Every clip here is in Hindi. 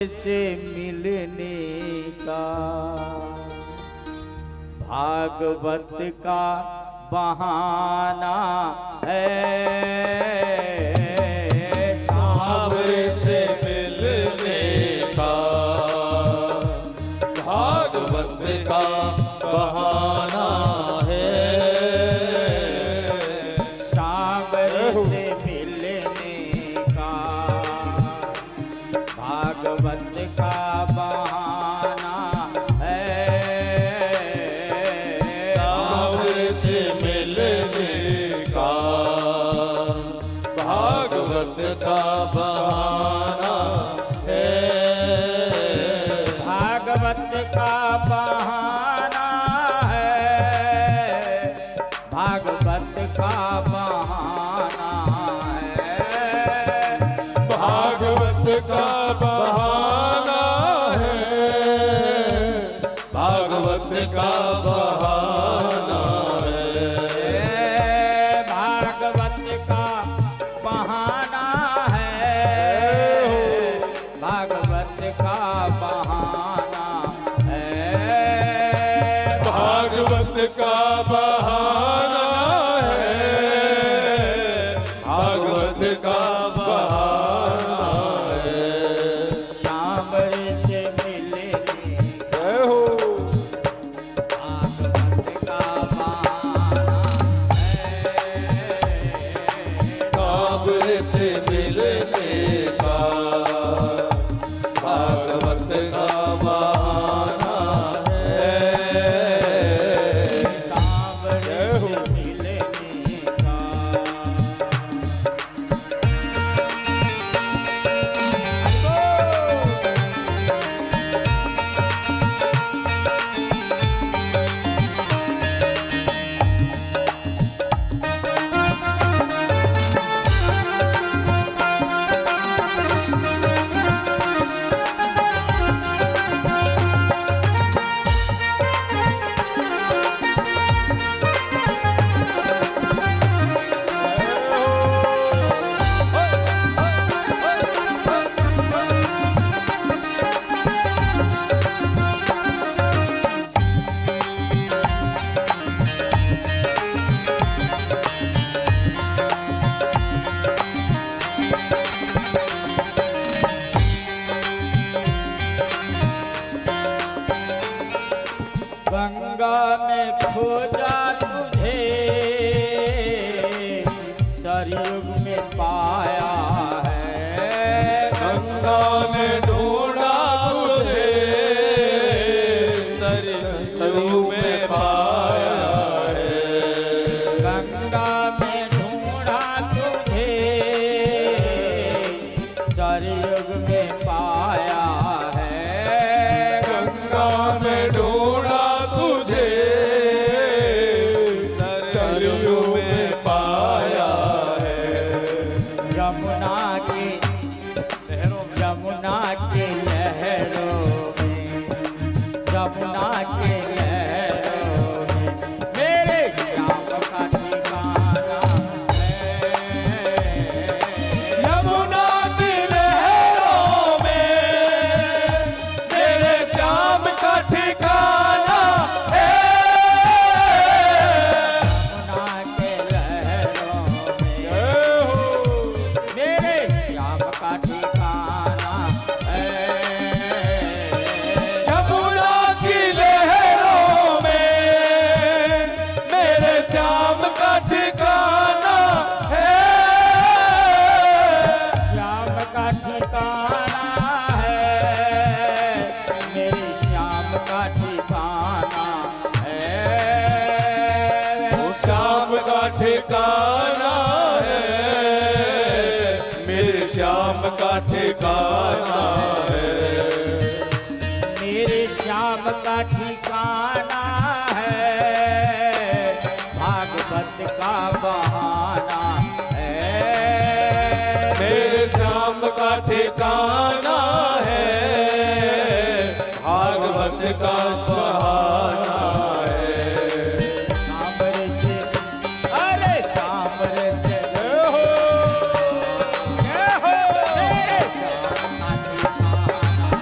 से मिलने का भागवत का बहाना है। सांवरे से मिलने का भागवत का बहाना है। सांवरे से मिलने का भागवत का बहाना है। सांवरे से मिलने का भागवत का बहाना है। भागवत का बहाना है। भागवत का बहाना है। भागवत का बहाना है। भागवत का बहाना है। भागवत का बहाना है। भागवत का बहाना है। भागवत का बहाना है। भागवत का बहाना है। सांवरे से मिलने जय हो। भागवत का बहाना है। सांवरे से मिलने का भागवत का बहाना है। सांवरे से मिलने का गंगा में खोजा तुझे सरयुग में पाया है। गंगा में ढूंढा तुझे सरयू में पाया है। गंगा में ढूंढा तुझे सरयुग में पाया है। गंगा में ढूंढा तुझे सरयू में पाया है। यमुना के लहरों में यमुना के लहरों के लहरों में मेरे श्याम का ठिकाना है। यमुना की लहरों में मेरे श्याम का ठिकाना है। यमुना के लहरों में मेरे श्याम का ठिकाना है। यमुना की लहरों में मेरे श्याम का ठिकाना है। श्याम का ठिकाना है। मेरे श्याम का ठिकाना है। वो श्याम का ठिकाना है। मेरे श्याम का ठिकाना है। मेरे श्याम का ठिकाना है। भागवत का बहाना है। मेरे श्याम का ठिकाना है। भागवत का बहाना है। सांवरे से अरे सांवरे से जय हो मेरे श्याम का ठिकाना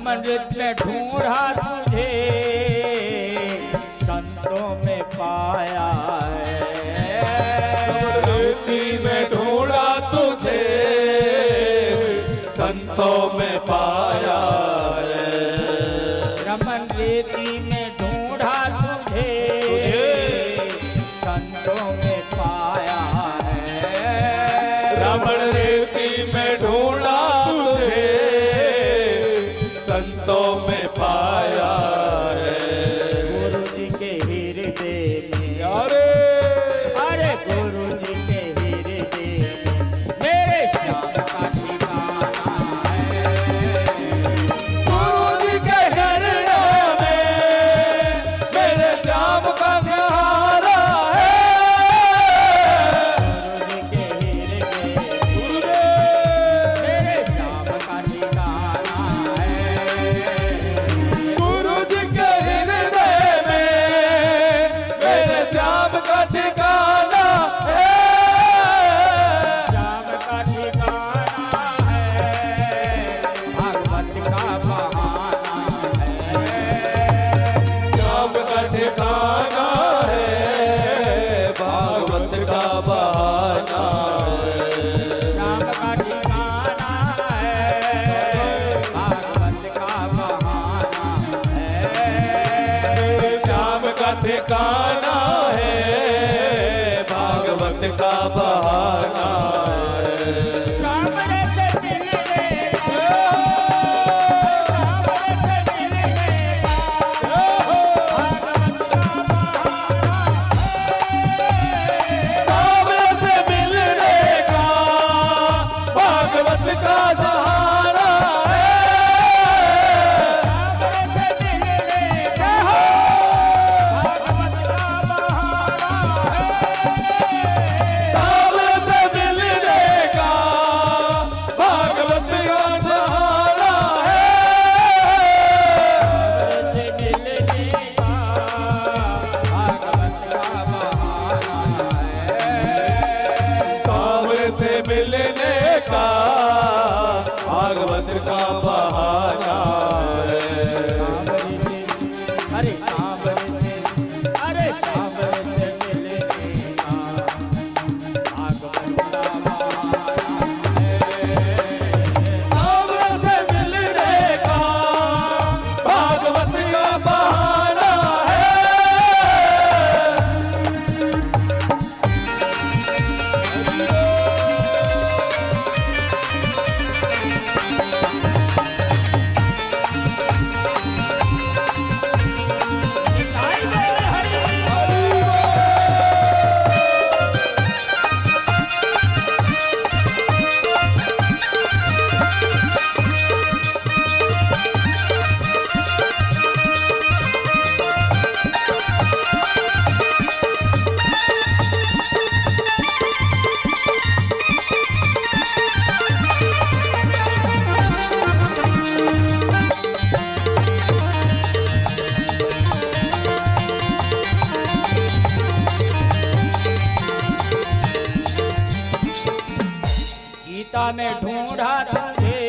रमणृत में ढूंढा तुझे, संतों में पाया है। रेती में ढूंढा तुझे, संतों में पाया है। रमन रेती में ढूंढा तुझे, संतों में पाया है। रमण रेती में ढूंढा तुझे, संतों में पाया है। गुरु जी के हृदय में, अरे अरे गुरु जी के हृदय में मेरे श्याम का ठिकाना है। गुरु जी के हृदय में मेरे श्याम का सहारा है। गुरु जी के हृदय में मेरे श्याम का ठिकाना है। गुरु जी के हृदय में मेरे श्याम का ठिकाना है। श्याम का ठिकाना है, भागवत का बहाना है। श्याम का ठिकाना है, भागवत का बहाना है। श्याम का ठिकाना है, भागवत का बहाना है। श्याम का ठिकाना है, भागवत का बहाना है। श्याम रस मिलने का, श्याम रस मिलने का, भागवत का बहाना है। सामने से मिलने का भागवत का सहारा है। सामने से मिलने का, भागवत का बहाना है। सामने से मिलने का भागवत का बहाना है। अरे सामने से, अरे सामने से मिलने का, भागवत का बहाना है। सामने से मिलने का भागवत का बहाना है। दिखाई दे हरि गीता में ढूंढा तुझे,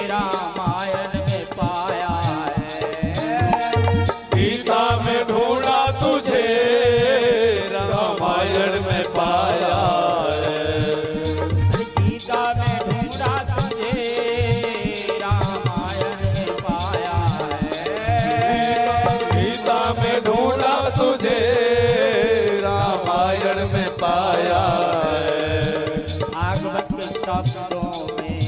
रामायण में पाया है। गीता में ढूंढा तुझे, रामायण में पाया है। गीता में ढूंढा तुझे, रामायण में पाया है। गीता में ढूंढा तुझे, रामायण में पाया है। भागवत के शब्दों में,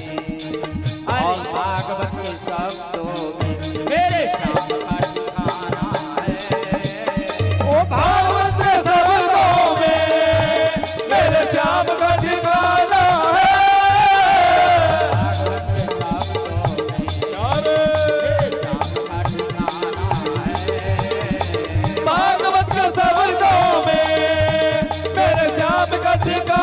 अरे भागवत के शब्दों में मेरे श्याम का ठिकाना है। ओ भागवत के शब्दों में मेरे श्याम का ठिकाना है। भागवत के शब्दों में मेरे श्याम का ठिकाना है। भागवत के शब्दों में मेरे श्याम का ठिकाना